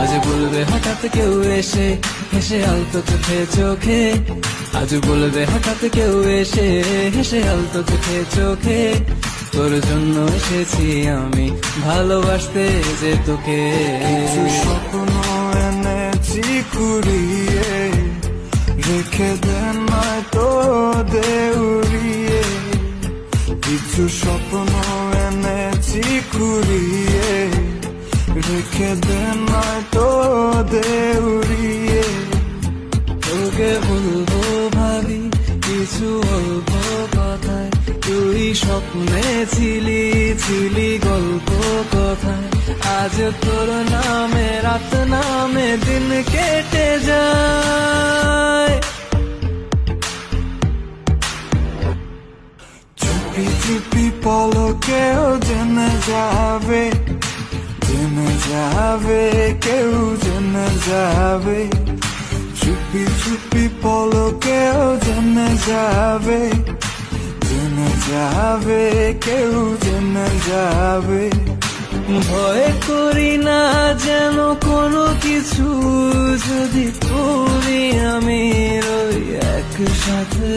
আজ বলবে হঠাৎ কেউ এসে হেসে আলতো চোখে চোখে, আজ বলবে হঠাৎ কেউ এসে হেসে আলতো চোখে চোখে, তোর জন্য এসেছি আমি ভালোবাসতে যে তোকে। কিছু স্বপ্ন এনেছি কুড়িয়ে, রেখে দেন নয়তো দেউড়িয়ে। কিছু স্বপ্ন এনেছি কুড়িয়ে, রেখে দেন নয়তো দেউড়িয়ে। তোকে বলবো ভাবি কিছু অল্প কথায়, তুই স্বপ্নে ছিলি ছিলি গল্প কথায়। আজ তোর নামে রাত নামে দিন কেটে যায়। চুপি চুপি পলকেও জেনে যাবে, জেনে যাবে, কেউ জেনে যাবে। চুপি চুপি পলকেও জেনে যাবে, জেনে যাবে, কেউ জেনে যাবে। ভয় করি না যেন কোনো কিছু, যদি করি আমি রই একসাথে।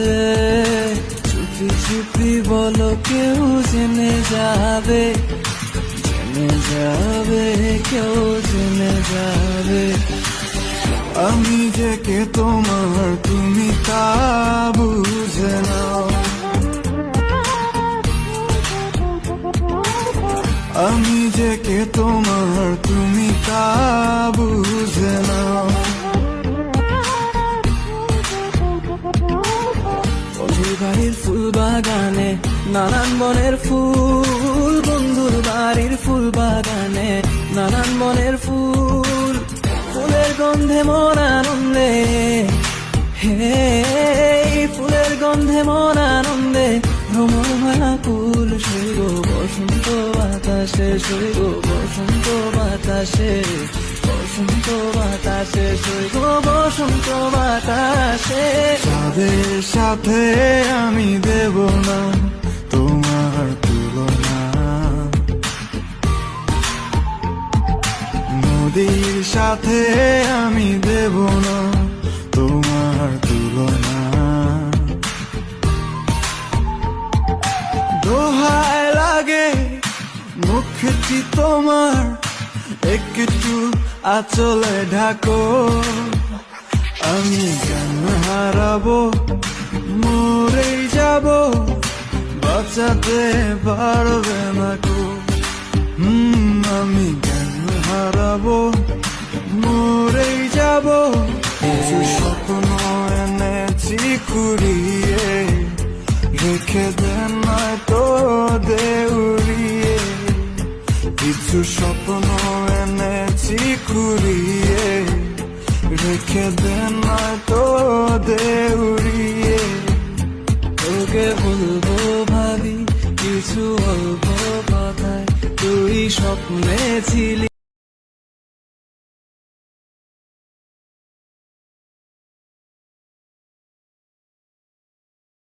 চুপি চুপি বলো কেউ জেনে যাবে, জেনে যাবে, কেউ জেনে যাবে। আমি যে কে তোমার তুমি তা বুঝে নাও, আমি যে কে তোমার তুমি তা বুঝে নাও। বন্ধুর বাড়ির ফুল বাগানে নানান বনের ফুল, বন্ধুর বাড়ির ফুল বাগানে নানান বনের ফুল। ফুলের গন্ধে মন আনন্দে, হে ফুলের গন্ধে মন আনন্দে ভ্রমণ মাকুল। শৈব বসন্ত বাতাসে, শৈব বসন্ত বাতাসে, বসন্ত বাতাসে, শৈব বসন্ত বাতাসে। তাদের সাথে আমি দেব না তোমার তুলনা, নদীর সাথে আমি দেব না তোমার তুলনা। দোহায় লাগে মুখটি তোমার, একটু আঁচলে ঢাকো। আমি জ্ঞান হারাবো, মরেই যাব, বাঁচাতে পারবে না কো। আমি জ্ঞান হারাবো, মরেই যাব। কিছু স্বপ্ন এনেছি কুড়িয়ে, রেখে দেন নয়তো দেউড়িয়ে। কিছু স্বপ্ন এনেছি কুড়িয়ে, রেখে দেন নয়তো দেউড়িয়ে। তোকে বলবো ভাবি কিছু অল্প কথায়, তুই স্বপ্নে ছিলি।